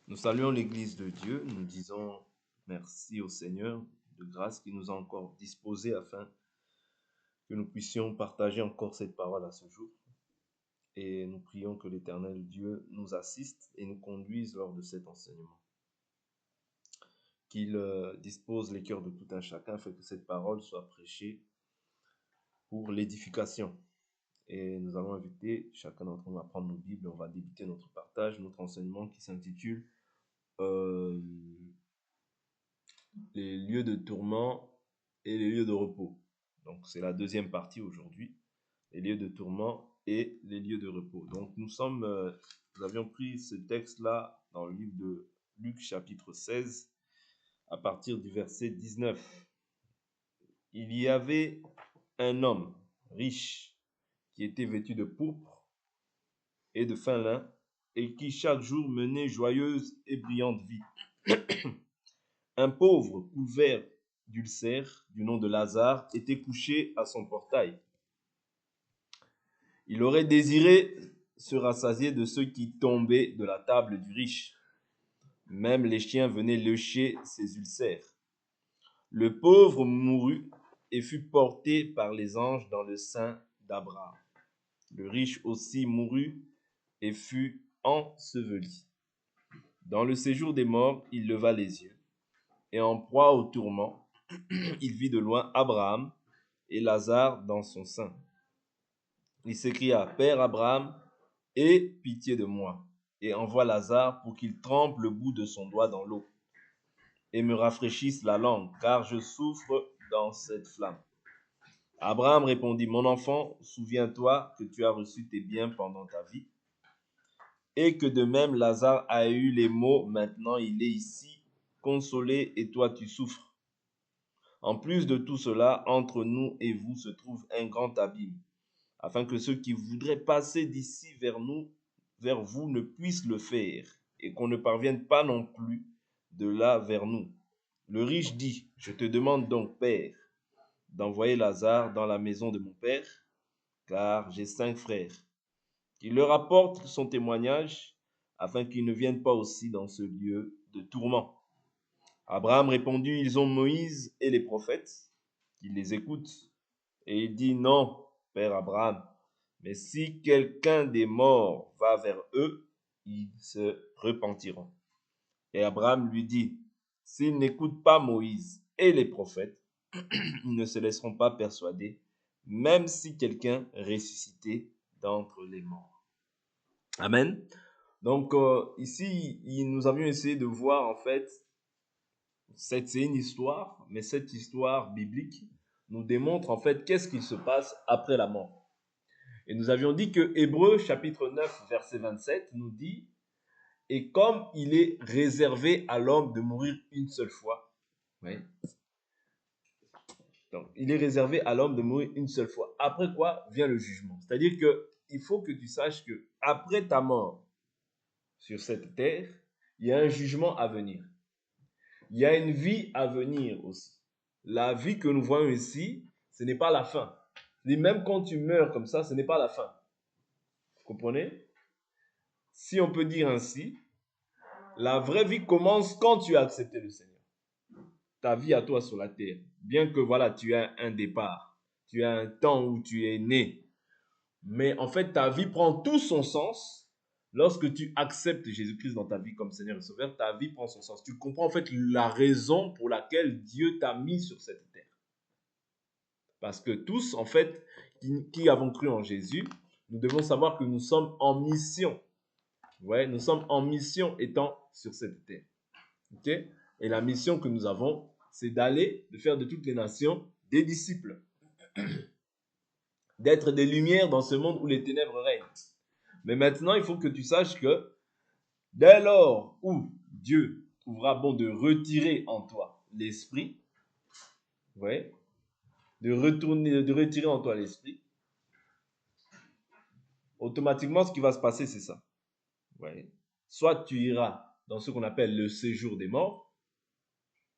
Nous saluons l'Église de Dieu, nous disons merci au Seigneur de grâce qui nous a encore disposés afin que nous puissions partager encore cette parole à ce jour. Et nous prions que l'Éternel Dieu nous assiste et nous conduise lors de cet enseignement. Qu'il dispose les cœurs de tout un chacun afin que cette parole soit prêchée pour l'édification. Et nous allons inviter chacun d'entre nous à prendre nos Bibles. On va débuter notre partage, notre enseignement qui s'intitule les lieux de tourment et les lieux de repos. Donc c'est la deuxième partie aujourd'hui, les lieux de tourment et les lieux de repos. Donc nous avions pris ce texte-là dans le livre de Luc chapitre 16 à partir du verset 19. Il y avait un homme riche qui était vêtu de pourpre et de fin lin et qui chaque jour menait joyeuse et brillante vie. Un pauvre couvert d'ulcères du nom de Lazare était couché à son portail. Il aurait désiré se rassasier de ceux qui tombaient de la table du riche. Même les chiens venaient lécher ses ulcères. Le pauvre mourut et fut porté par les anges dans le sein d'Abraham. Le riche aussi mourut et fut enseveli. Dans le séjour des morts, il leva les yeux, et en proie au tourment, il vit de loin Abraham et Lazare dans son sein. Il s'écria, « Père Abraham, aie pitié de moi, et envoie Lazare pour qu'il trempe le bout de son doigt dans l'eau, et me rafraîchisse la langue, car je souffre dans cette flamme. » Abraham répondit, « Mon enfant, souviens-toi que tu as reçu tes biens pendant ta vie, et que de même Lazare a eu les maux, maintenant il est ici, consolé, et toi tu souffres. En plus de tout cela, entre nous et vous se trouve un grand abîme, afin que ceux qui voudraient passer d'ici vers vous ne puissent le faire, et qu'on ne parvienne pas non plus de là vers nous. Le riche dit, « Je te demande donc, Père, d'envoyer Lazare dans la maison de mon père, car j'ai 5 frères, qu'il leur apporte son témoignage, afin qu'ils ne viennent pas aussi dans ce lieu de tourment. » Abraham répondit, « Ils ont Moïse et les prophètes, qu'ils les écoutent. » Et il dit, « Non, Père Abraham, mais si quelqu'un des morts va vers eux, ils se repentiront. » Et Abraham lui dit, « S'ils n'écoutent pas Moïse et les prophètes, ils ne se laisseront pas persuader, même si quelqu'un ressuscité d'entre les morts. » Amen. Donc ici, nous avions essayé de voir en fait, c'est une histoire, mais cette histoire biblique nous démontre en fait qu'est-ce qui se passe après la mort. Et nous avions dit que Hébreux chapitre 9 verset 27 nous dit « Et comme il est réservé à l'homme de mourir une seule fois, oui. Donc, il est réservé à l'homme de mourir une seule fois. Après quoi vient le jugement. C'est-à-dire qu'il faut que tu saches que après ta mort sur cette terre, il y a un jugement à venir. Il y a une vie à venir aussi. La vie que nous voyons ici, ce n'est pas la fin. Et même quand tu meurs comme ça, ce n'est pas la fin. Vous comprenez? Si on peut dire ainsi, la vraie vie commence quand tu as accepté le Seigneur. Ta vie à toi sur la terre. Bien que voilà, tu as un départ. Tu as un temps où tu es né. Mais en fait, ta vie prend tout son sens lorsque tu acceptes Jésus-Christ dans ta vie comme Seigneur et Sauveur. Ta vie prend son sens. Tu comprends en fait la raison pour laquelle Dieu t'a mis sur cette terre. Parce que tous, en fait, qui avons cru en Jésus, nous devons savoir que nous sommes en mission. Ouais, nous sommes en mission étant sur cette terre. Ok? Et la mission que nous avons, c'est de faire de toutes les nations des disciples. D'être des lumières dans ce monde où les ténèbres règnent. Mais maintenant, il faut que tu saches que dès lors où Dieu trouvera bon de retirer en toi l'esprit, ouais, de retirer en toi l'esprit, automatiquement, ce qui va se passer, c'est ça. Ouais. Soit tu iras dans ce qu'on appelle le séjour des morts,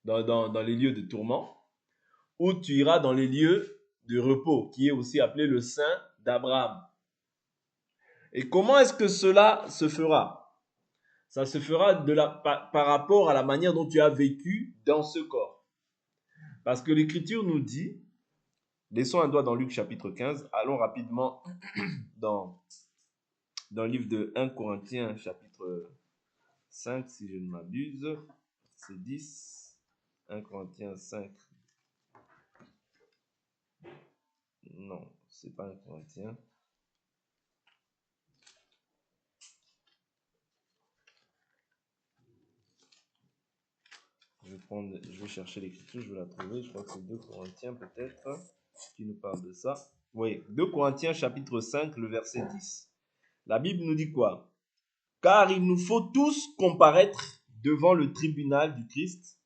dans les lieux de tourment, ou tu iras dans les lieux de repos, qui est aussi appelé le sein d'Abraham. Et comment est-ce que cela se fera? Ça se fera par rapport à la manière dont tu as vécu dans ce corps. Parce que l'Écriture nous dit, laissons un doigt dans Luc chapitre 15, allons rapidement dans le livre de 1 Corinthiens chapitre 5, si je ne m'abuse, c'est 10, 1 Corinthiens 5. Non, c'est pas 1 Corinthiens. Je vais chercher l'écriture, je vais la trouver. Je crois que c'est 2 Corinthiens peut-être qui nous parle de ça. Oui, 2 Corinthiens chapitre 5, le verset 10. La Bible nous dit quoi? Car il nous faut tous comparaître devant le tribunal du Christ,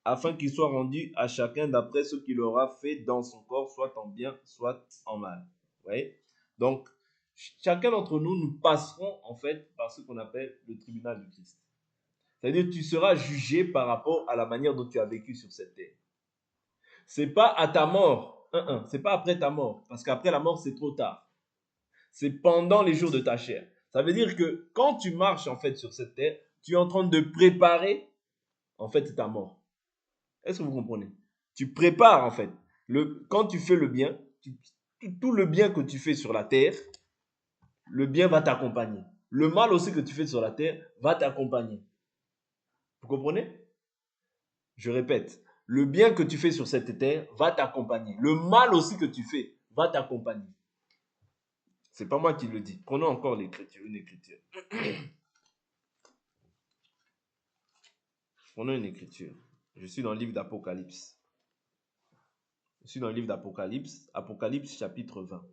afin qu'il soit rendu à chacun d'après ce qu'il aura fait dans son corps, soit en bien, soit en mal. Oui. Donc, chacun d'entre nous, nous passerons en fait par ce qu'on appelle le tribunal du Christ. C'est-à-dire, tu seras jugé par rapport à la manière dont tu as vécu sur cette terre. C'est pas à ta mort, c'est pas après ta mort, parce qu'après la mort, c'est trop tard. C'est pendant les jours de ta chair. Ça veut dire que quand tu marches en fait sur cette terre, tu es en train de préparer en fait ta mort. Est-ce que vous comprenez? Tu prépares en fait. Quand tu fais le bien, tout le bien que tu fais sur la terre, le bien va t'accompagner. Le mal aussi que tu fais sur la terre va t'accompagner. Vous comprenez? Je répète, le bien que tu fais sur cette terre va t'accompagner. Le mal aussi que tu fais va t'accompagner. C'est pas moi qui le dis. Prenons encore l'écriture, une écriture. Prenons une écriture. Je suis dans le livre d'Apocalypse. Je suis dans le livre d'Apocalypse, Apocalypse chapitre 20.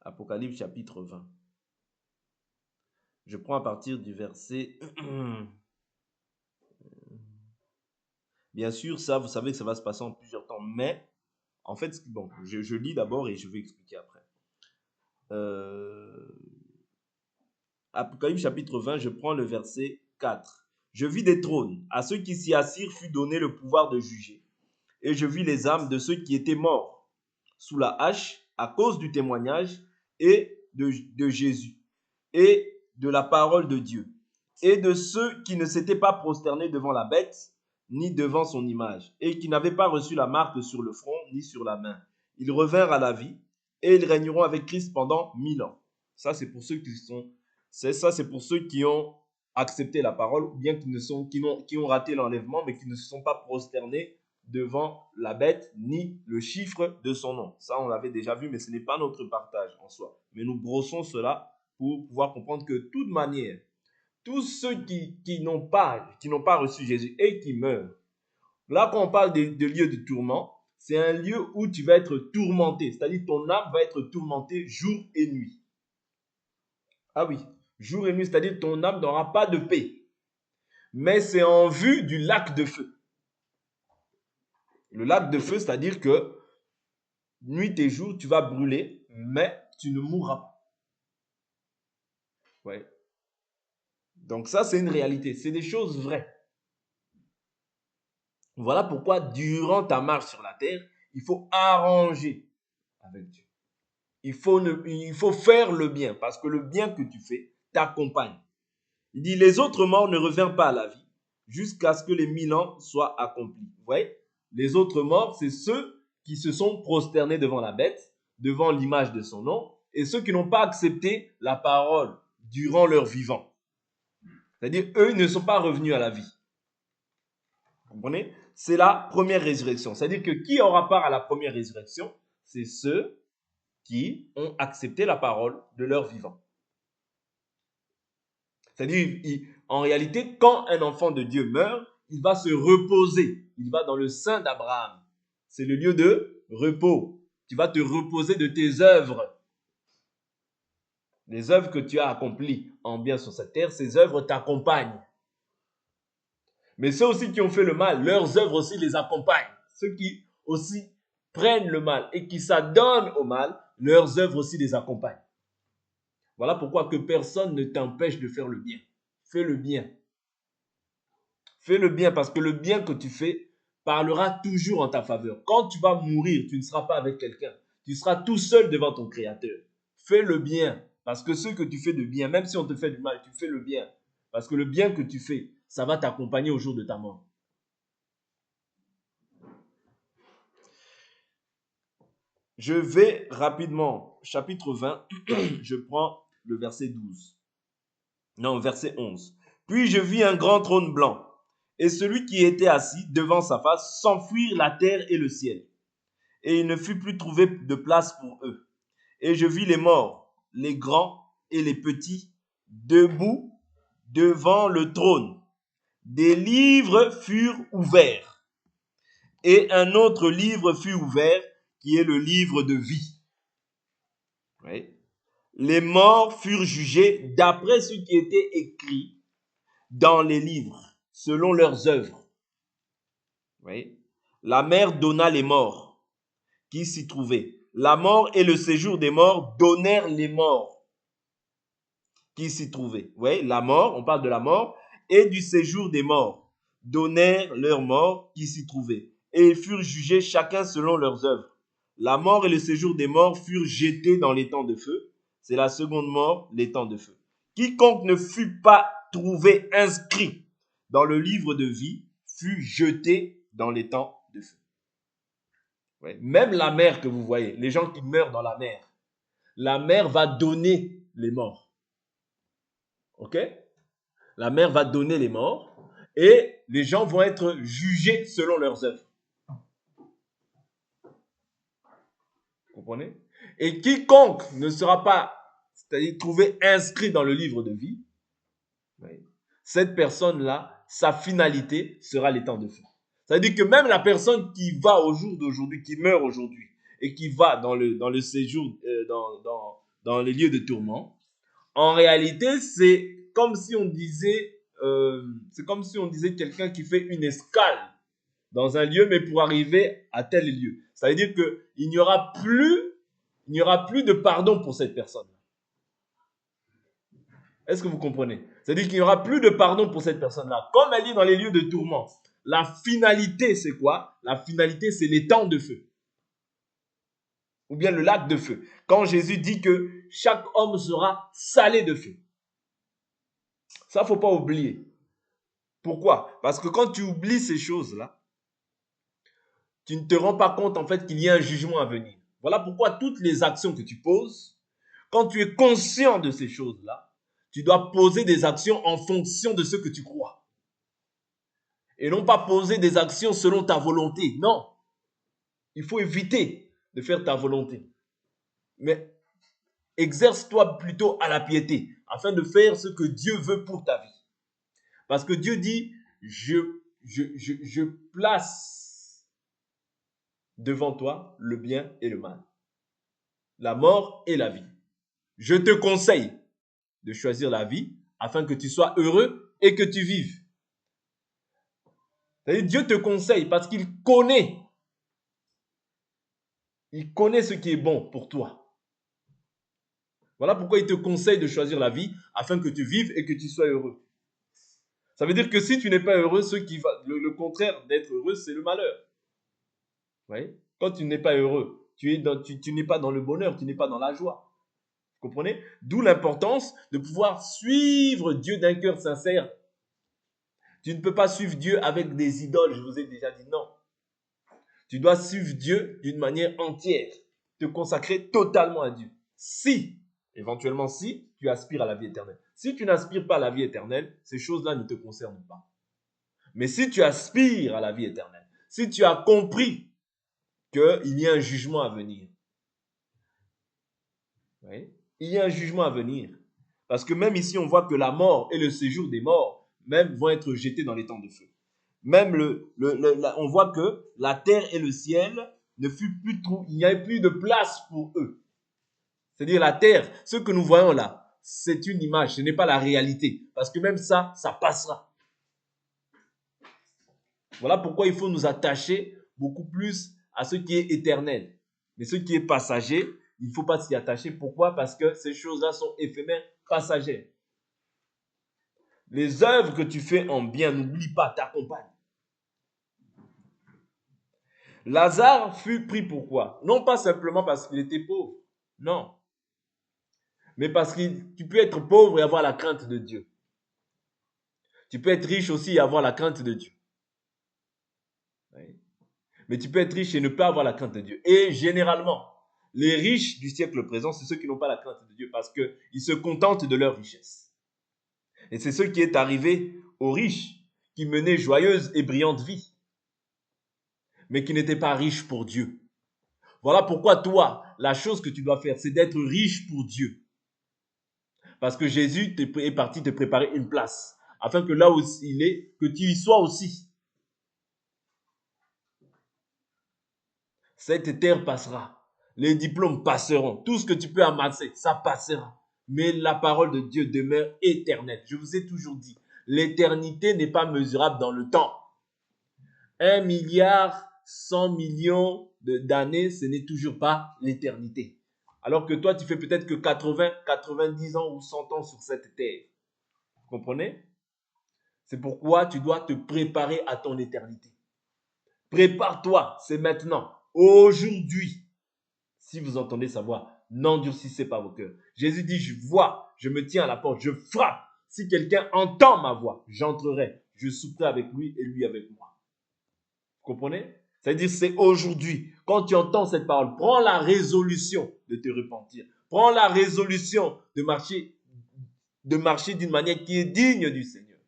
Apocalypse chapitre 20. Je prends à partir du verset... Bien sûr, ça, vous savez que ça va se passer en plusieurs temps, mais en fait, bon, je lis d'abord et je vais expliquer après. Apocalypse chapitre 20, je prends le verset 4. Je vis des trônes. À ceux qui s'y assirent fut donné le pouvoir de juger. Et je vis les âmes de ceux qui étaient morts sous la hache à cause du témoignage et de Jésus et de la parole de Dieu. Et de ceux qui ne s'étaient pas prosternés devant la bête ni devant son image et qui n'avaient pas reçu la marque sur le front ni sur la main. Ils revinrent à la vie et ils régneront avec Christ pendant 1000 ans. Ça, c'est pour ceux c'est pour ceux qui ont accepté la parole ou bien qui ont raté l'enlèvement mais qui ne se sont pas prosternés devant la bête ni le chiffre de son nom. Ça, on l'avait déjà vu, mais ce n'est pas notre partage en soi. Mais nous brossons cela pour pouvoir comprendre que de toute manière, tous ceux qui n'ont pas reçu Jésus et qui meurent, là, quand on parle de lieu de tourment, c'est un lieu où tu vas être tourmenté, c'est-à-dire ton âme va être tourmentée jour et nuit. Ah oui, jour et nuit, c'est-à-dire ton âme n'aura pas de paix. Mais c'est en vue du lac de feu. Le lac de feu, c'est-à-dire que nuit et jour, tu vas brûler, mais tu ne mourras pas. Ouais. Donc ça, c'est une réalité. C'est des choses vraies. Voilà pourquoi, durant ta marche sur la terre, il faut arranger avec Dieu. Il faut faire le bien, parce que le bien que tu fais t'accompagne. Il dit, les autres morts ne revinrent pas à la vie, jusqu'à ce que les 1000 ans soient accomplis. Vous voyez? Les autres morts, c'est ceux qui se sont prosternés devant la bête, devant l'image de son nom, et ceux qui n'ont pas accepté la parole durant leur vivant. C'est-à-dire, eux ne sont pas revenus à la vie. Vous comprenez? C'est la première résurrection. C'est-à-dire que qui aura part à la première résurrection? C'est ceux qui ont accepté la parole de leur vivant. C'est-à-dire, en réalité, quand un enfant de Dieu meurt, il va se reposer. Il va dans le sein d'Abraham. C'est le lieu de repos. Tu vas te reposer de tes œuvres. Les œuvres que tu as accomplies en bien sur cette terre, ces œuvres t'accompagnent. Mais ceux aussi qui ont fait le mal, leurs œuvres aussi les accompagnent. Ceux qui aussi prennent le mal et qui s'adonnent au mal, leurs œuvres aussi les accompagnent. Voilà pourquoi que personne ne t'empêche de faire le bien. Fais le bien. Fais le bien parce que le bien que tu fais parlera toujours en ta faveur. Quand tu vas mourir, tu ne seras pas avec quelqu'un. Tu seras tout seul devant ton Créateur. Fais le bien Parce que ce que tu fais de bien, même si on te fait du mal, tu fais le bien. Parce que le bien que tu fais, ça va t'accompagner au jour de ta mort. Je vais rapidement, chapitre 20, je prends le verset 12. Non, verset 11. Puis je vis un grand trône blanc, et celui qui était assis devant sa face s'enfuir la terre et le ciel. Et il ne fut plus trouvé de place pour eux. Et je vis les morts, les grands et les petits, debout devant le trône. Des livres furent ouverts, et un autre livre fut ouvert, qui est le livre de vie. Oui. Les morts furent jugés d'après ce qui était écrit dans les livres, selon leurs œuvres. Oui. La mer donna les morts qui s'y trouvaient. La mort et le séjour des morts donnèrent les morts qui s'y trouvaient. Oui, la mort, on parle de la mort, et du séjour des morts donnèrent leurs morts qui s'y trouvaient. Et ils furent jugés chacun selon leurs œuvres. La mort et le séjour des morts furent jetés dans l'étang de feu. C'est la seconde mort, l'étang de feu. Quiconque ne fut pas trouvé inscrit dans le livre de vie fut jeté dans l'étang de feu. Ouais. Même la mer que vous voyez, les gens qui meurent dans la mer va donner les morts. Ok? La mer va donner les morts et les gens vont être jugés selon leurs œuvres. Vous comprenez? Et quiconque ne sera pas, c'est-à-dire trouvé inscrit dans le livre de vie, cette personne-là, sa finalité sera l'étang de feu. C'est-à-dire que même la personne qui va au jour d'aujourd'hui, qui meurt aujourd'hui, et qui va dans le séjour, dans les lieux de tourment, en réalité, c'est comme si on disait quelqu'un qui fait une escale dans un lieu, mais pour arriver à tel lieu. Ça veut dire qu'il n'y aura plus de pardon pour cette personne. Est-ce que vous comprenez? C'est-à-dire qu'il n'y aura plus de pardon pour cette personne-là. Comme elle est dans les lieux de tourment, la finalité, c'est quoi? La finalité, c'est l'étang de feu. Ou bien le lac de feu. Quand Jésus dit que chaque homme sera salé de feu. Ça, il ne faut pas oublier. Pourquoi? Parce que quand tu oublies ces choses-là, tu ne te rends pas compte en fait qu'il y a un jugement à venir. Voilà pourquoi toutes les actions que tu poses, quand tu es conscient de ces choses-là, tu dois poser des actions en fonction de ce que tu crois. Et non pas poser des actions selon ta volonté. Non. Il faut éviter de faire ta volonté. Mais exerce-toi plutôt à la piété afin de faire ce que Dieu veut pour ta vie. Parce que Dieu dit, je place devant toi le bien et le mal, la mort et la vie. Je te conseille de choisir la vie afin que tu sois heureux et que tu vives. C'est-à-dire, Dieu te conseille parce qu'il connaît ce qui est bon pour toi. Voilà pourquoi il te conseille de choisir la vie afin que tu vives et que tu sois heureux. Ça veut dire que si tu n'es pas heureux, le contraire d'être heureux, c'est le malheur. Oui? Quand tu n'es pas heureux, tu n'es pas dans le bonheur, tu n'es pas dans la joie. Vous comprenez? D'où l'importance de pouvoir suivre Dieu d'un cœur sincère. Tu ne peux pas suivre Dieu avec des idoles, je vous ai déjà dit non. Tu dois suivre Dieu d'une manière entière, te consacrer totalement à Dieu. Éventuellement si tu aspires à la vie éternelle. Si tu n'aspires pas à la vie éternelle, ces choses-là ne te concernent pas. Mais si tu aspires à la vie éternelle, si tu as compris qu'il y a un jugement à venir, oui, il y a un jugement à venir. Parce que même ici, on voit que la mort et le séjour des morts même vont être jetés dans les temps de feu. Même on voit que la terre et le ciel ne fut plus trop, il n'y avait plus de place pour eux. C'est-à-dire la terre, ce que nous voyons là, c'est une image, ce n'est pas la réalité. Parce que même ça passera. Voilà pourquoi il faut nous attacher beaucoup plus à ce qui est éternel. Mais ce qui est passager, il ne faut pas s'y attacher. Pourquoi? Parce que ces choses-là sont éphémères, passagères. Les œuvres que tu fais en bien, n'oublie pas, t'accompagnent. Lazare fut pris pourquoi? Non pas simplement parce qu'il était pauvre. Non. mais parce que tu peux être pauvre et avoir la crainte de Dieu. Tu peux être riche aussi et avoir la crainte de Dieu. Oui. Mais tu peux être riche et ne pas avoir la crainte de Dieu. Et généralement, les riches du siècle présent, c'est ceux qui n'ont pas la crainte de Dieu parce qu'ils se contentent de leur richesse. Et c'est ce qui est arrivé aux riches qui menaient joyeuse et brillante vie, mais qui n'étaient pas riches pour Dieu. Voilà pourquoi toi, la chose que tu dois faire, c'est d'être riche pour Dieu. Parce que Jésus est parti te préparer une place, afin que là où il est, que tu y sois aussi. Cette terre passera, les diplômes passeront, tout ce que tu peux amasser, ça passera. Mais la parole de Dieu demeure éternelle. Je vous ai toujours dit, l'éternité n'est pas mesurable dans le temps. 1,1 milliard d'années, ce n'est toujours pas l'éternité. Alors que toi, tu fais peut-être que 80, 90 ans ou 100 ans sur cette terre. Vous comprenez? C'est pourquoi tu dois te préparer à ton éternité. Prépare-toi, c'est maintenant, aujourd'hui. Si vous entendez sa voix, n'endurcissez pas vos cœurs. Jésus dit, je vois, je me tiens à la porte, je frappe. Si quelqu'un entend ma voix, j'entrerai, je souperai avec lui et lui avec moi. Vous comprenez? C'est-à-dire, c'est aujourd'hui. Quand tu entends cette parole, prends la résolution de te repentir. Prends la résolution de marcher d'une manière qui est digne du Seigneur.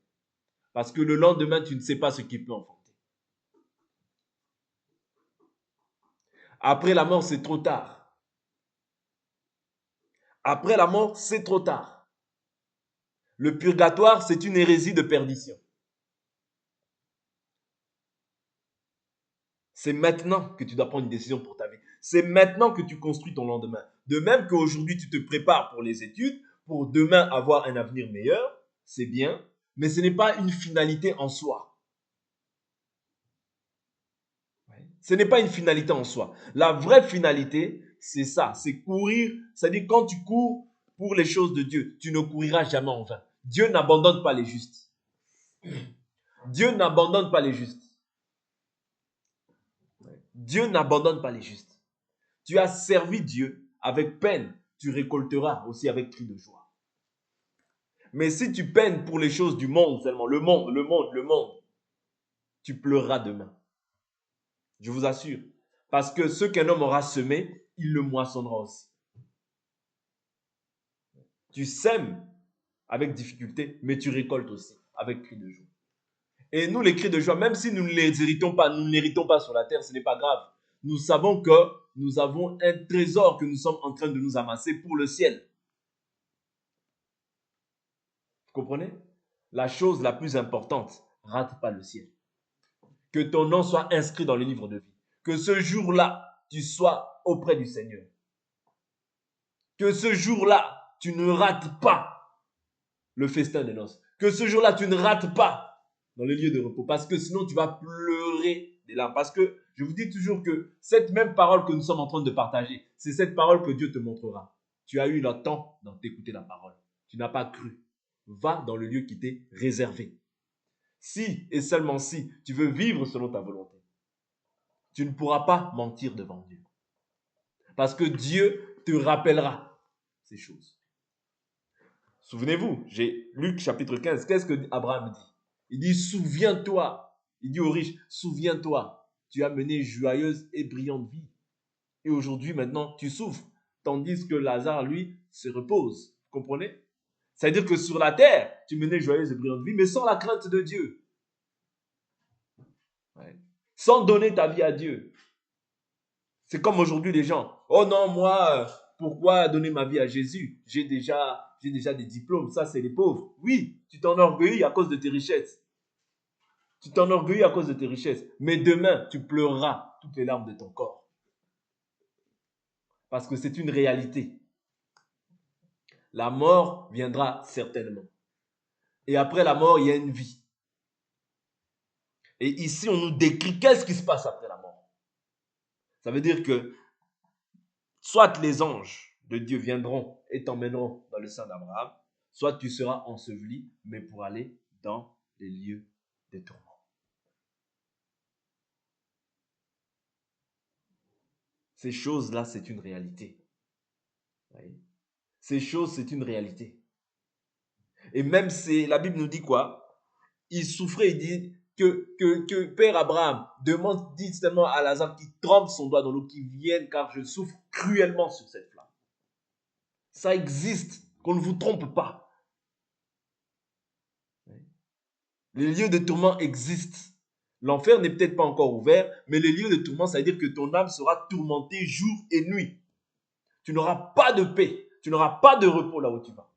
Parce que le lendemain, tu ne sais pas ce qui peut enfanter. Après la mort, c'est trop tard. Après la mort, c'est trop tard. Le purgatoire, c'est une hérésie de perdition. C'est maintenant que tu dois prendre une décision pour ta vie. C'est maintenant que tu construis ton lendemain. De même qu'aujourd'hui, tu te prépares pour les études, pour demain avoir un avenir meilleur, c'est bien, mais ce n'est pas une finalité en soi. Ce n'est pas une finalité en soi. La vraie finalité, c'est ça, c'est courir. C'est-à-dire quand tu cours pour les choses de Dieu, tu ne couriras jamais en vain. Dieu n'abandonne pas les justes. Dieu n'abandonne pas les justes. Dieu n'abandonne pas les justes. Tu as servi Dieu avec peine, tu récolteras aussi avec cri de joie. Mais si tu peines pour les choses du monde seulement, le monde, tu pleureras demain. Je vous assure. Parce que ce qu'un homme aura semé, il le moissonnera aussi. Tu sèmes avec difficulté, mais tu récoltes aussi avec cri de joie. Et nous, les cris de joie, même si nous ne les héritons pas, nous ne l'héritons pas sur la terre, ce n'est pas grave. Nous savons que nous avons un trésor que nous sommes en train de nous amasser pour le ciel. Vous comprenez? La chose la plus importante, rate pas le ciel. Que ton nom soit inscrit dans le livre de vie. Que ce jour-là, tu sois auprès du Seigneur. Que ce jour-là, tu ne rates pas le festin de noces. Que ce jour-là, tu ne rates pas dans le lieu de repos. Parce que sinon, tu vas pleurer des larmes. Parce que je vous dis toujours que cette même parole que nous sommes en train de partager, c'est cette parole que Dieu te montrera. Tu as eu le temps d'écouter la parole. Tu n'as pas cru. Va dans le lieu qui t'est réservé. Si et seulement si tu veux vivre selon ta volonté, tu ne pourras pas mentir devant Dieu. Parce que Dieu te rappellera ces choses. Souvenez-vous, j'ai Luc chapitre 15. Qu'est-ce que Abraham dit? Il dit, souviens-toi. Il dit aux riches, souviens-toi. Tu as mené joyeuse et brillante vie. Et aujourd'hui, maintenant, tu souffres. Tandis que Lazare, lui, se repose. Vous comprenez? C'est-à-dire que sur la terre, tu menais joyeuse et brillante vie, mais sans la crainte de Dieu. Ouais. Sans donner ta vie à Dieu. C'est comme aujourd'hui les gens. Oh non, moi, pourquoi donner ma vie à Jésus? J'ai déjà des diplômes, ça c'est les pauvres. Oui, tu t'enorgueillis à cause de tes richesses. Tu t'enorgueillis à cause de tes richesses. Mais demain, tu pleureras toutes les larmes de ton corps. Parce que c'est une réalité. La mort viendra certainement. Et après la mort, il y a une vie. Et ici, on nous décrit qu'est-ce qui se passe après la mort. Ça veut dire que soit les anges de Dieu viendront et t'emmèneront dans le sein d'Abraham, soit tu seras enseveli, mais pour aller dans les lieux de tourment. Ces choses-là, c'est une réalité. Oui. Ces choses, c'est une réalité. Et même la Bible nous dit quoi? Il souffrait, il dit que Père Abraham dit seulement à Lazare qui trempe son doigt dans l'eau, qui vienne car je souffre cruellement sur cette flamme. Ça existe, qu'on ne vous trompe pas. Les lieux de tourment existent. L'enfer n'est peut-être pas encore ouvert, mais les lieux de tourment, ça veut dire que ton âme sera tourmentée jour et nuit. Tu n'auras pas de paix, tu n'auras pas de repos là où tu vas.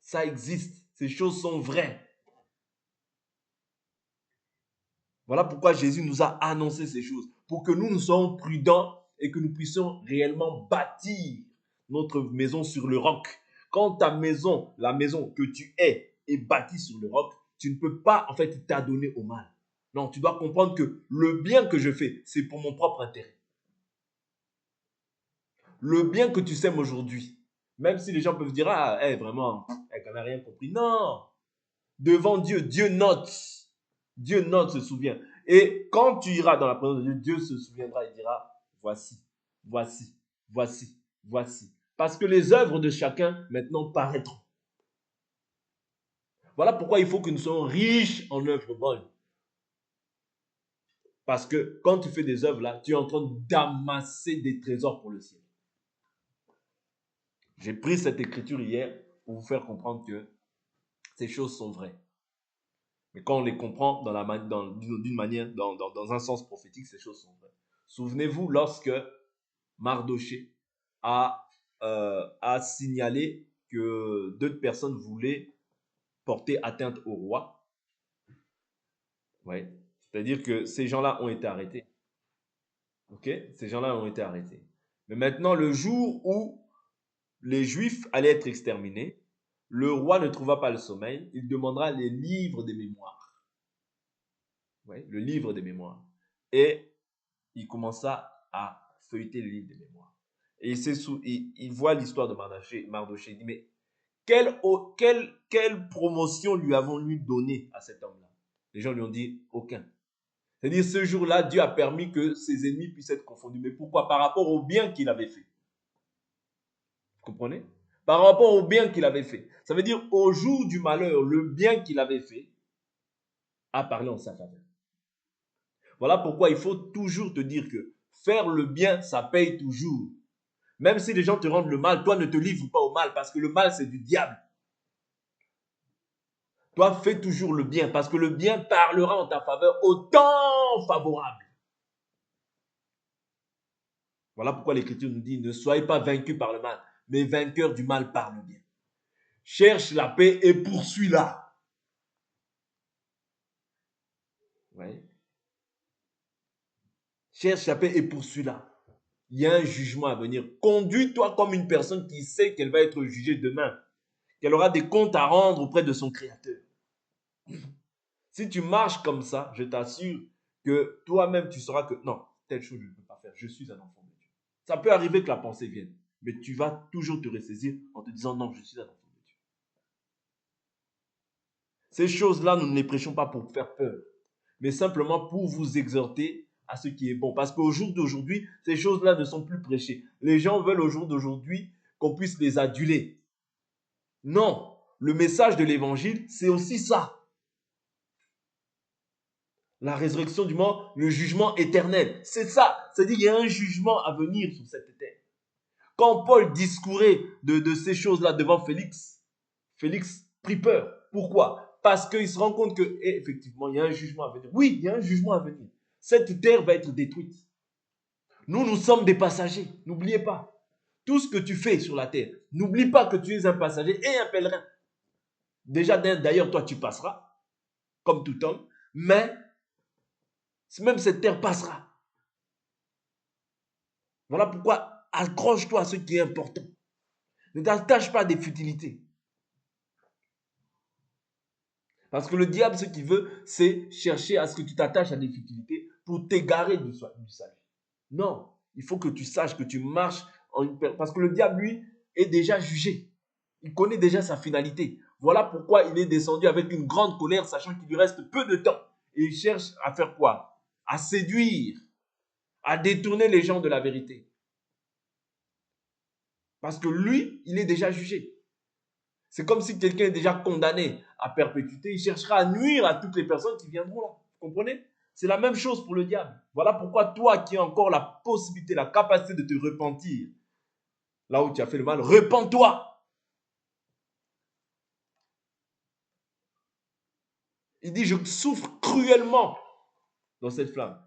Ça existe, ces choses sont vraies. Voilà pourquoi Jésus nous a annoncé ces choses, pour que nous soyons prudents et que nous puissions réellement bâtir notre maison sur le roc. Quand ta maison, la maison que tu es, est bâtie sur le roc, tu ne peux pas en fait t'adonner au mal. Non, tu dois comprendre que le bien que je fais, c'est pour mon propre intérêt. Le bien que tu sèmes aujourd'hui, même si les gens peuvent dire, ah, vraiment, elle n'a rien compris. Non, devant Dieu, Dieu note. Dieu note, se souvient. Et quand tu iras dans la présence de Dieu, Dieu se souviendra et dira, voici, voici, voici, voici. Parce que les œuvres de chacun maintenant paraîtront. Voilà pourquoi il faut que nous soyons riches en œuvres bonnes. Parce que quand tu fais des œuvres là, tu es en train d'amasser des trésors pour le ciel. J'ai pris cette écriture hier pour vous faire comprendre que ces choses sont vraies. Mais quand on les comprend d'une manière, dans un sens prophétique, ces choses sont vraies. Souvenez-vous lorsque Mardoché a signalé que d'autres personnes voulaient porter atteinte au roi. Ouais. C'est-à-dire que ces gens-là ont été arrêtés. Ok? Ces gens-là ont été arrêtés. Mais maintenant, le jour où les Juifs allaient être exterminés, le roi ne trouva pas le sommeil, il demandera les livres des mémoires. Ouais, le livre des mémoires. Et il commença à feuilleter le livre des mémoires. Et il voit l'histoire de Mardoché. Il dit, mais quelle promotion lui avons-nous donnée à cet homme-là? Les gens lui ont dit, aucun. C'est-à-dire, ce jour-là, Dieu a permis que ses ennemis puissent être confondus. Mais pourquoi? Par rapport au bien qu'il avait fait. Vous comprenez? Par rapport au bien qu'il avait fait. Ça veut dire, au jour du malheur, le bien qu'il avait fait a parlé en sa faveur. Voilà pourquoi il faut toujours te dire que faire le bien, ça paye toujours. Même si les gens te rendent le mal, toi ne te livre pas au mal parce que le mal, c'est du diable. Toi, fais toujours le bien parce que le bien parlera en ta faveur au temps favorable. Voilà pourquoi l'Écriture nous dit, ne soyez pas vaincus par le mal, mais vainqueurs du mal par le bien. Cherche la paix et poursuis-la. Ouais. Cherche la paix et poursuis-la. Il y a un jugement à venir. Conduis-toi comme une personne qui sait qu'elle va être jugée demain, qu'elle aura des comptes à rendre auprès de son Créateur. Si tu marches comme ça, je t'assure que toi-même, tu sauras que non, telle chose, je ne peux pas faire. Je suis un enfant de Dieu. Ça peut arriver que la pensée vienne, mais tu vas toujours te ressaisir en te disant non, je suis un enfant de Dieu. Ces choses-là, nous ne les prêchons pas pour faire peur, mais simplement pour vous exhorter à ce qui est bon. Parce qu'au jour d'aujourd'hui, ces choses-là ne sont plus prêchées. Les gens veulent au jour d'aujourd'hui qu'on puisse les aduler. Non, le message de l'évangile, c'est aussi ça. La résurrection du mort, le jugement éternel. C'est ça. C'est-à-dire qu'il y a un jugement à venir sur cette terre. Quand Paul discourait de ces choses-là devant Félix, Félix prit peur. Pourquoi? Parce qu'il se rend compte que, effectivement, il y a un jugement à venir. Oui, il y a un jugement à venir. Cette terre va être détruite. Nous sommes des passagers. N'oubliez pas. Tout ce que tu fais sur la terre, n'oublie pas que tu es un passager et un pèlerin. Déjà, d'ailleurs, toi, tu passeras, comme tout homme, mais même cette terre passera. Voilà pourquoi accroche-toi à ce qui est important. Ne t'attache pas à des futilités. Parce que le diable, ce qu'il veut, c'est chercher à ce que tu t'attaches à des futilités pour t'égarer du salut. Non, il faut que tu saches que tu marches en une période. Parce que le diable, lui, est déjà jugé. Il connaît déjà sa finalité. Voilà pourquoi il est descendu avec une grande colère, sachant qu'il lui reste peu de temps. Et il cherche à faire quoi? À séduire, à détourner les gens de la vérité. Parce que lui, il est déjà jugé. C'est comme si quelqu'un est déjà condamné à perpétuité. Il cherchera à nuire à toutes les personnes qui viendront là. Vous comprenez? C'est la même chose pour le diable. Voilà pourquoi toi qui as encore la possibilité, la capacité de te repentir, là où tu as fait le mal, repens-toi. Il dit, je souffre cruellement dans cette flamme.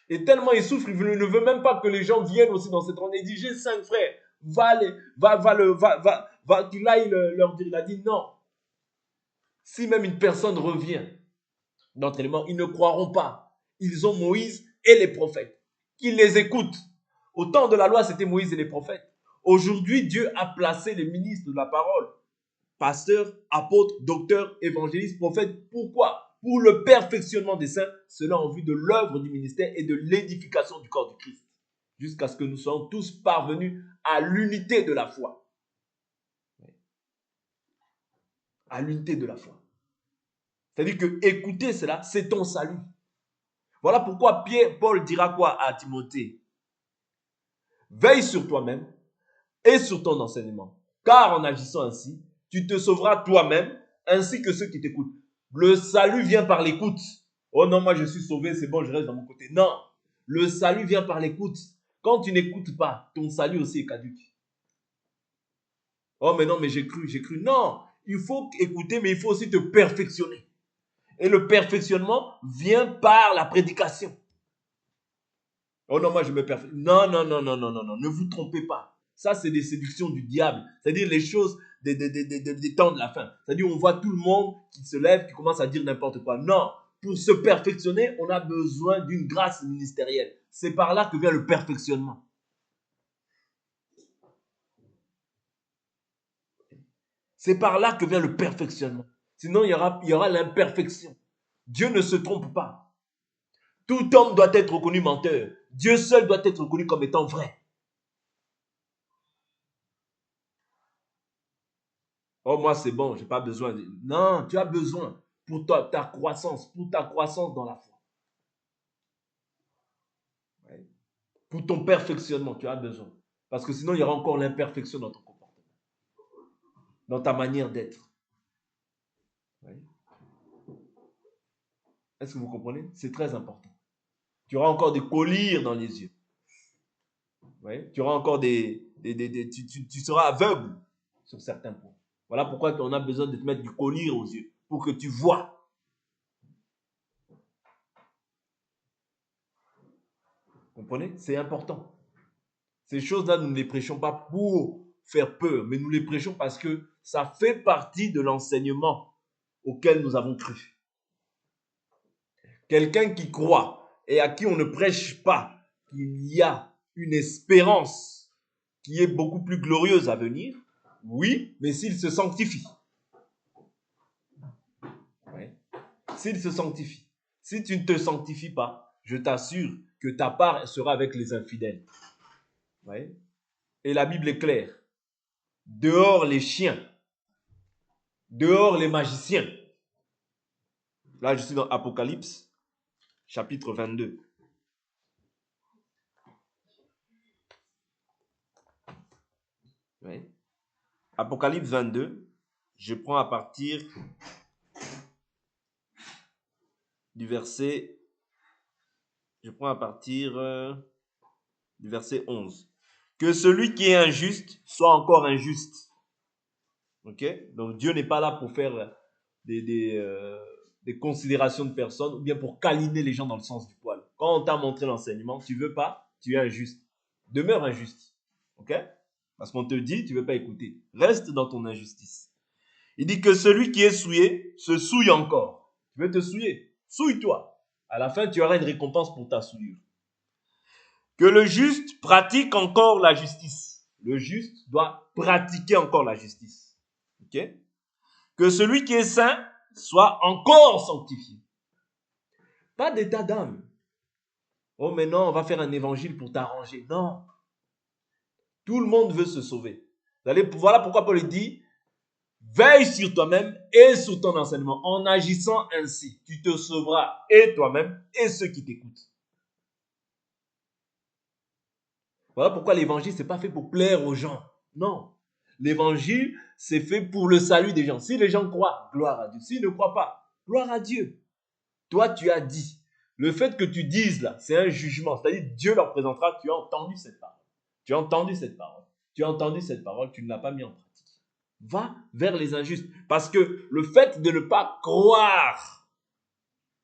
Et tellement il souffre, il ne veut même pas que les gens viennent aussi dans cette ronde. Il dit, j'ai 5 frères, va, qu'il aille leur dire. Il a dit, non. Si même une personne revient d'entre les morts, ils ne croiront pas. Ils ont Moïse et les prophètes. Qu'ils les écoutent. Au temps de la loi, c'était Moïse et les prophètes. Aujourd'hui, Dieu a placé les ministres de la parole, pasteurs, apôtres, docteurs, évangélistes, prophètes. Pourquoi? Pour le perfectionnement des saints, cela en vue de l'œuvre du ministère et de l'édification du corps du Christ, jusqu'à ce que nous soyons tous parvenus à l'unité de la foi. À l'unité de la foi. C'est-à-dire que écouter cela, c'est ton salut. Voilà pourquoi Paul dira quoi à Timothée? Veille sur toi-même et sur ton enseignement, car en agissant ainsi, tu te sauveras toi-même ainsi que ceux qui t'écoutent. Le salut vient par l'écoute. Oh non, moi je suis sauvé, c'est bon, je reste dans mon côté. Non, le salut vient par l'écoute. Quand tu n'écoutes pas, ton salut aussi est caduque. Oh mais non, mais j'ai cru. Non, il faut écouter, mais il faut aussi te perfectionner. Et le perfectionnement vient par la prédication. Oh non, moi je me perfectionne. Non, ne vous trompez pas. Ça, c'est des séductions du diable. C'est-à-dire les choses des temps de la fin. C'est-à-dire on voit tout le monde qui se lève, qui commence à dire n'importe quoi. Non, pour se perfectionner, on a besoin d'une grâce ministérielle. C'est par là que vient le perfectionnement. C'est par là que vient le perfectionnement. Sinon, il y aura l'imperfection. Dieu ne se trompe pas. Tout homme doit être reconnu menteur. Dieu seul doit être reconnu comme étant vrai. Oh, moi, c'est bon, je n'ai pas besoin. Non, tu as besoin pour ta croissance, dans la foi. Ouais. Pour ton perfectionnement, tu as besoin. Parce que sinon, il y aura encore l'imperfection dans ton comportement, dans ta manière d'être. Ouais. Est-ce que vous comprenez? C'est très important. Tu auras encore des collyres dans les yeux. Ouais. Tu auras encore tu seras aveugle sur certains points. Voilà pourquoi on a besoin de te mettre du collyre aux yeux, pour que tu vois. Vous comprenez? C'est important. Ces choses-là, nous ne les prêchons pas pour faire peur, mais nous les prêchons parce que ça fait partie de l'enseignement auquel nous avons cru. Quelqu'un qui croit et à qui on ne prêche pas qu'il y a une espérance qui est beaucoup plus glorieuse à venir, oui, mais s'il se sanctifie. Ouais. S'il se sanctifie. Si tu ne te sanctifies pas, je t'assure que ta part sera avec les infidèles. Ouais. Et la Bible est claire. Dehors les chiens. Dehors les magiciens. Là, je suis dans Apocalypse, chapitre 22. Oui. Apocalypse 22, je prends à partir du verset, du verset 11. Que celui qui est injuste soit encore injuste. Ok? Donc Dieu n'est pas là pour faire des considérations de personnes ou bien pour câliner les gens dans le sens du poil. Quand on t'a montré l'enseignement, tu veux pas, tu es injuste. Demeure injuste. Ok? Parce qu'on te dit, tu ne veux pas écouter. Reste dans ton injustice. Il dit que celui qui est souillé se souille encore. Tu veux te souiller? Souille-toi. À la fin, tu auras une récompense pour ta souillure. Que le juste pratique encore la justice. Le juste doit pratiquer encore la justice. Ok? Que celui qui est saint soit encore sanctifié. Pas d'état d'âme. Oh, mais non, on va faire un évangile pour t'arranger. Non. Tout le monde veut se sauver. Voilà pourquoi Paul dit, veille sur toi-même et sur ton enseignement. En agissant ainsi, tu te sauveras et toi-même et ceux qui t'écoutent. Voilà pourquoi l'évangile, ce n'est pas fait pour plaire aux gens. Non. L'évangile, c'est fait pour le salut des gens. Si les gens croient, gloire à Dieu. S'ils ne croient pas, gloire à Dieu. Toi, tu as dit. Le fait que tu dises là, c'est un jugement. C'est-à-dire, Dieu leur présentera, tu as entendu cette parole. Tu as entendu cette parole. Tu as entendu cette parole, tu ne l'as pas mis en pratique. Va vers les injustes. Parce que le fait de ne pas croire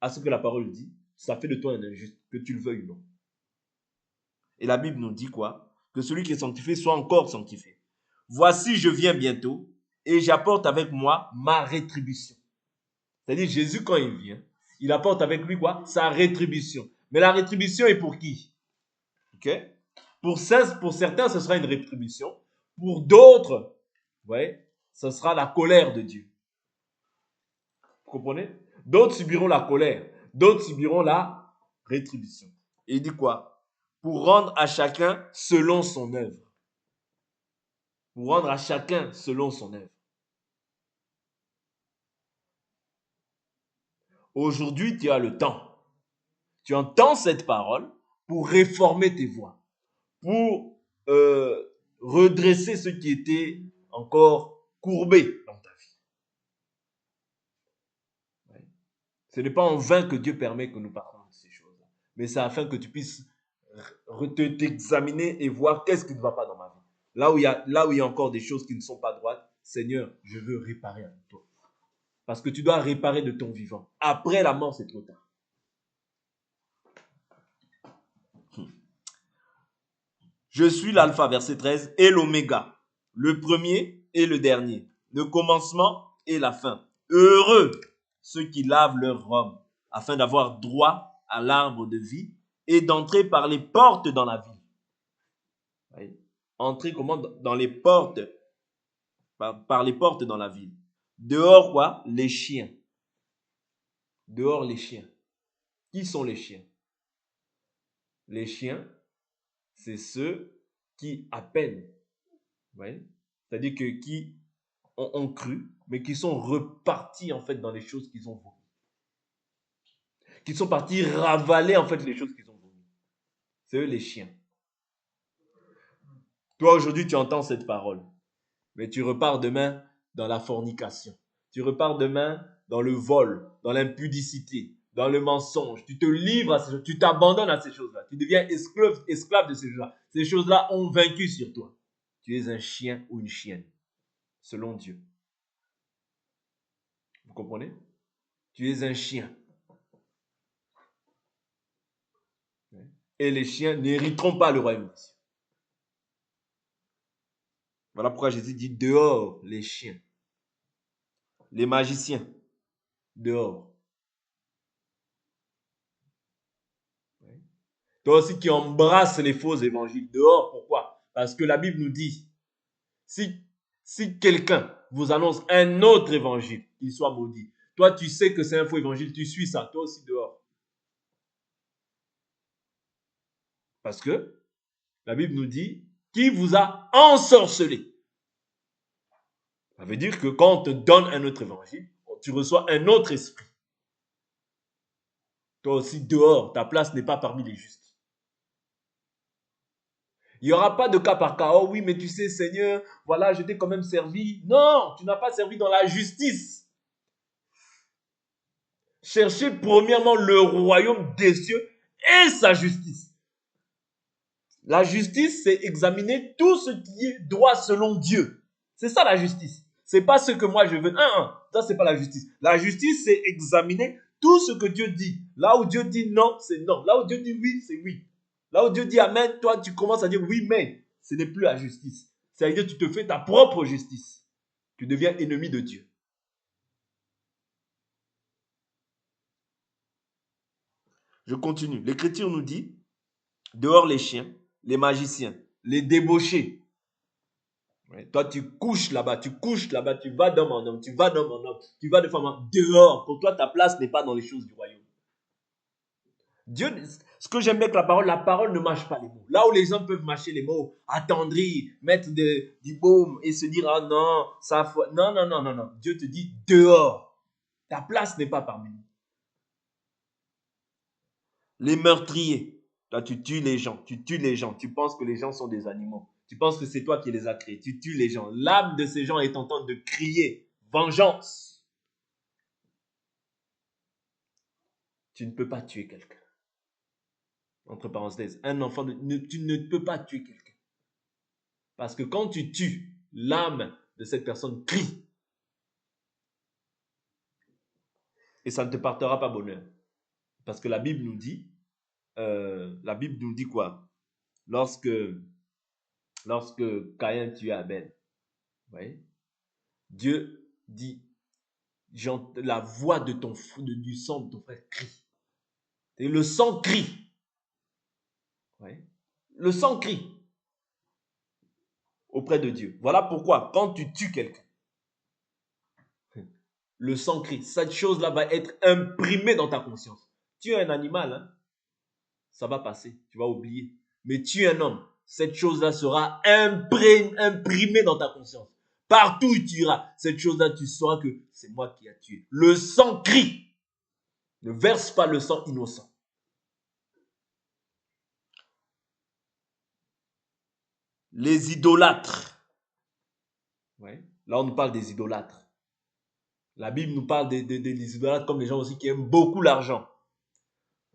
à ce que la parole dit, ça fait de toi un injuste, que tu le veuilles ou non. Et la Bible nous dit quoi? Que celui qui est sanctifié soit encore sanctifié. Voici, je viens bientôt et j'apporte avec moi ma rétribution. C'est-à-dire, Jésus, quand il vient, il apporte avec lui quoi? Sa rétribution. Mais la rétribution est pour qui? Ok? Pour certains, ce sera une rétribution. Pour d'autres, vous voyez, ce sera la colère de Dieu. Vous comprenez? D'autres subiront la colère. D'autres subiront la rétribution. Et il dit quoi? Pour rendre à chacun selon son œuvre. Pour rendre à chacun selon son œuvre. Aujourd'hui, tu as le temps. Tu entends cette parole pour réformer tes voies, pour redresser ce qui était encore courbé dans ta vie. Ce n'est pas en vain que Dieu permet que nous parlons de ces choses-là, mais c'est afin que tu puisses t'examiner et voir qu'est-ce qui ne va pas dans ma vie. Là où il y a encore des choses qui ne sont pas droites, Seigneur, je veux réparer avec toi. Parce que tu dois réparer de ton vivant. Après la mort, c'est trop tard. Je suis l'alpha, verset 13, et l'oméga, le premier et le dernier, le commencement et la fin. Heureux ceux qui lavent leur robe, afin d'avoir droit à l'arbre de vie et d'entrer par les portes dans la ville. Oui. Entrer comment? Dans les portes, par les portes dans la ville. Dehors quoi? Les chiens. Dehors les chiens. Qui sont les chiens? Les chiens, c'est ceux qui appellent. Oui. C'est-à-dire que qui ont cru, mais qui sont repartis en fait dans les choses qu'ils ont voulu. Qui sont partis ravaler en fait les choses qu'ils ont voulu. C'est eux les chiens. Toi aujourd'hui tu entends cette parole, mais tu repars demain dans la fornication. Tu repars demain dans le vol, dans l'impudicité, dans le mensonge. Tu te livres à ces choses, tu t'abandonnes à ces choses-là. Tu deviens esclave de ces choses-là. Ces choses-là ont vaincu sur toi. Tu es un chien ou une chienne, selon Dieu. Vous comprenez? Tu es un chien. Et les chiens n'hériteront pas le royaume des cieux. Voilà pourquoi Jésus dit dehors les chiens. Les magiciens, dehors. Toi aussi qui embrasses les faux évangiles, dehors. Pourquoi? Parce que la Bible nous dit, si quelqu'un vous annonce un autre évangile, qu'il soit maudit, toi tu sais que c'est un faux évangile, tu suis ça, toi aussi dehors. Parce que la Bible nous dit, qui vous a ensorcelé? Ça veut dire que quand on te donne un autre évangile, tu reçois un autre esprit. Toi aussi dehors, ta place n'est pas parmi les justes. Il n'y aura pas de cas par cas. Oh oui, mais tu sais, Seigneur, voilà, je t'ai quand même servi. Non, tu n'as pas servi dans la justice. Cherchez premièrement le royaume des cieux et sa justice. La justice, c'est examiner tout ce qui est droit selon Dieu. C'est ça la justice. C'est pas ce que moi je veux. Ça, c'est pas la justice. La justice, c'est examiner tout ce que Dieu dit. Là où Dieu dit non, c'est non. Là où Dieu dit oui, c'est oui. Là où Dieu dit amen, toi, tu commences à dire oui, mais ce n'est plus la justice. C'est-à-dire que tu te fais ta propre justice. Tu deviens ennemi de Dieu. Je continue. L'Écriture nous dit, dehors les chiens, les magiciens, les débauchés. Ouais. Toi, tu couches là-bas, tu vas d'homme en homme, tu vas d'homme en homme, tu vas de femme en dehors. Pour toi, ta place n'est pas dans les choses du royaume. Dieu, ce que j'aime bien avec la parole ne mâche pas les mots. Là où les gens peuvent mâcher les mots, attendrir, mettre du baume et se dire, ah non, ça faut. Non, non, non, non, non. Dieu te dit dehors. Ta place n'est pas parmi nous. Les meurtriers. Toi, tu tues les gens, tu penses que les gens sont des animaux. Tu penses que c'est toi qui les as créés. Tu tues les gens. L'âme de ces gens est en train de crier vengeance. Tu ne peux pas tuer quelqu'un. Entre parenthèses, un enfant, tu ne peux pas tuer quelqu'un. Parce que quand tu tues, l'âme de cette personne crie. Et ça ne te portera pas bonheur. Parce que la Bible nous dit quoi? Lorsque Caïn tuait Abel, ouais, Dieu dit, la voix de du sang de ton frère crie. Et le sang crie. Ouais. Le sang crie auprès de Dieu. Voilà pourquoi, quand tu tues quelqu'un, le sang crie. Cette chose-là va être imprimée dans ta conscience. Tu es un animal, hein? Ça va passer, tu vas oublier. Mais tu es un homme, cette chose-là sera imprimée dans ta conscience. Partout où tu iras, cette chose-là, tu sauras que c'est moi qui ai tué. Le sang crie. Ne verse pas le sang innocent. Les idolâtres. Ouais. Là, on nous parle des idolâtres. La Bible nous parle des idolâtres comme les gens aussi qui aiment beaucoup l'argent.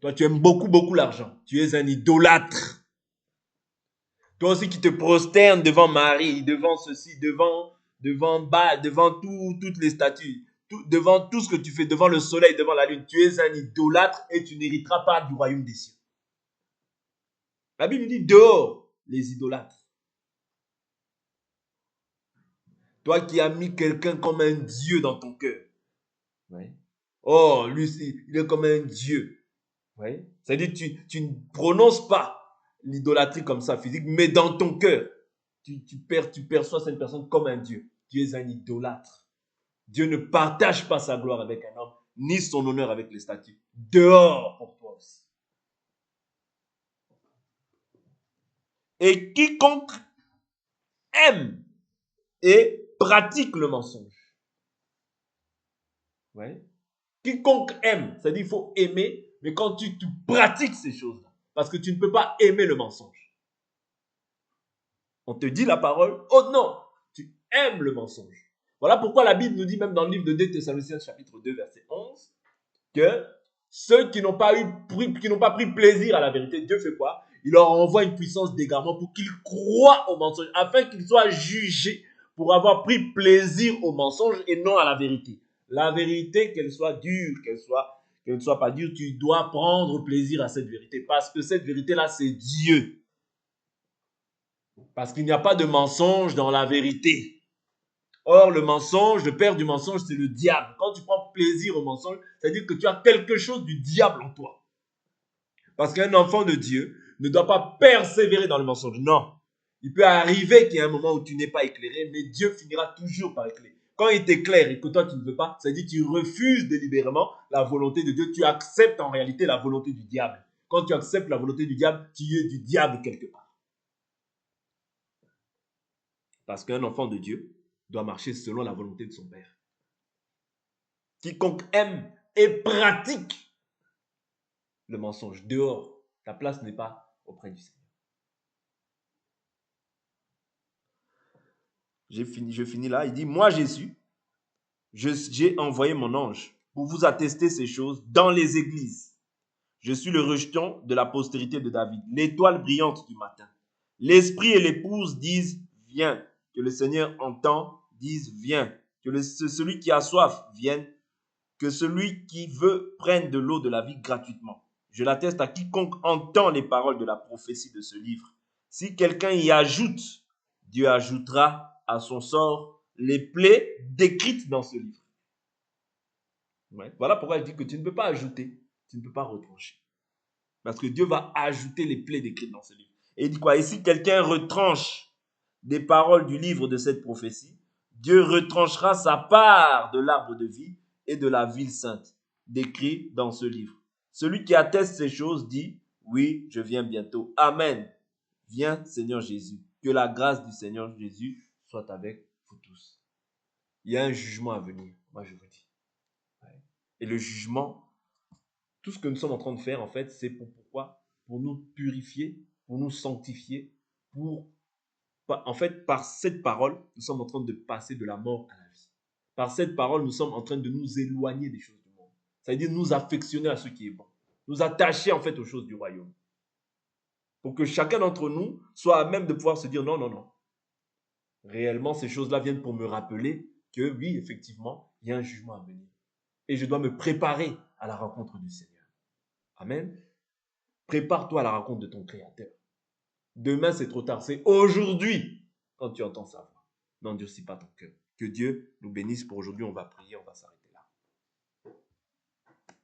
Toi, tu aimes beaucoup l'argent. Tu es un idolâtre. Toi aussi qui te prosternes devant Marie, devant ceci, devant toutes les statues, devant tout ce que tu fais, devant le soleil, devant la lune. Tu es un idolâtre et tu n'hériteras pas du royaume des cieux. La Bible dit dehors les idolâtres. Toi qui as mis quelqu'un comme un Dieu dans ton cœur. Ouais. Oh, lui, il est comme un Dieu. Ouais. C'est-à-dire que tu ne prononces pas l'idolâtrie comme ça physique, mais dans ton cœur, tu perçois cette personne comme un Dieu. Tu es un idolâtre. Dieu ne partage pas sa gloire avec un homme, ni son honneur avec les statues. Dehors pour toi aussi. Et quiconque aime et pratique le mensonge. Ouais. Quiconque aime, c'est-à-dire qu'il faut aimer, mais quand tu pratiques ces choses-là, parce que tu ne peux pas aimer le mensonge. On te dit la parole, oh non, tu aimes le mensonge. Voilà pourquoi la Bible nous dit même dans le livre de 2 Thessaloniciens chapitre 2 verset 11 que ceux qui n'ont pas pris plaisir à la vérité, Dieu fait quoi? Il leur envoie une puissance d'égarement pour qu'ils croient au mensonge, afin qu'ils soient jugés pour avoir pris plaisir au mensonge et non à la vérité. La vérité, qu'elle soit dure, qu'elle ne soit pas dure, tu dois prendre plaisir à cette vérité, parce que cette vérité-là, c'est Dieu. Parce qu'il n'y a pas de mensonge dans la vérité. Or, le mensonge, le père du mensonge, c'est le diable. Quand tu prends plaisir au mensonge, c'est-à-dire que tu as quelque chose du diable en toi. Parce qu'un enfant de Dieu ne doit pas persévérer dans le mensonge. Non. Il peut arriver qu'il y ait un moment où tu n'es pas éclairé, mais Dieu finira toujours par éclairer. Quand il t'éclaire et que toi tu ne veux pas, c'est-à-dire que tu refuses délibérément la volonté de Dieu, tu acceptes en réalité la volonté du diable. Quand tu acceptes la volonté du diable, tu es du diable quelque part. Parce qu'un enfant de Dieu doit marcher selon la volonté de son Père. Quiconque aime et pratique le mensonge dehors, ta place n'est pas auprès du Seigneur. Je finis là. Il dit, moi Jésus, j'ai envoyé mon ange pour vous attester ces choses dans les églises. Je suis le rejeton de la postérité de David, l'étoile brillante du matin. L'esprit et l'épouse disent, viens. Que le Seigneur entend, dise, viens. Que celui qui a soif vienne. Que celui qui veut prenne de l'eau de la vie gratuitement. Je l'atteste à quiconque entend les paroles de la prophétie de ce livre. Si quelqu'un y ajoute, Dieu ajoutera à son sort les plaies décrites dans ce livre. Ouais. Voilà pourquoi je dis que tu ne peux pas ajouter, tu ne peux pas retrancher. Parce que Dieu va ajouter les plaies décrites dans ce livre. Et il dit quoi? Et si quelqu'un retranche des paroles du livre de cette prophétie, Dieu retranchera sa part de l'arbre de vie et de la ville sainte, décrit dans ce livre. Celui qui atteste ces choses dit, oui, je viens bientôt. Amen. Viens, Seigneur Jésus. Que la grâce du Seigneur Jésus soit avec vous tous. Il y a un jugement à venir, moi je vous dis. Et le jugement, tout ce que nous sommes en train de faire, en fait, c'est pourquoi? Pour nous purifier, pour nous sanctifier, pour En fait, par cette parole, nous sommes en train de passer de la mort à la vie. Par cette parole, nous sommes en train de nous éloigner des choses du monde. Ça veut dire nous affectionner à ce qui est bon. Nous attacher en fait aux choses du royaume. Pour que chacun d'entre nous soit à même de pouvoir se dire non, non, non. Réellement, ces choses-là viennent pour me rappeler que oui, effectivement, il y a un jugement à venir. Et je dois me préparer à la rencontre du Seigneur. Amen. Prépare-toi à la rencontre de ton Créateur. Demain, c'est trop tard. C'est aujourd'hui quand tu entends sa voix. N'endurcis pas ton cœur. Que Dieu nous bénisse pour aujourd'hui. On va prier, on va s'arrêter.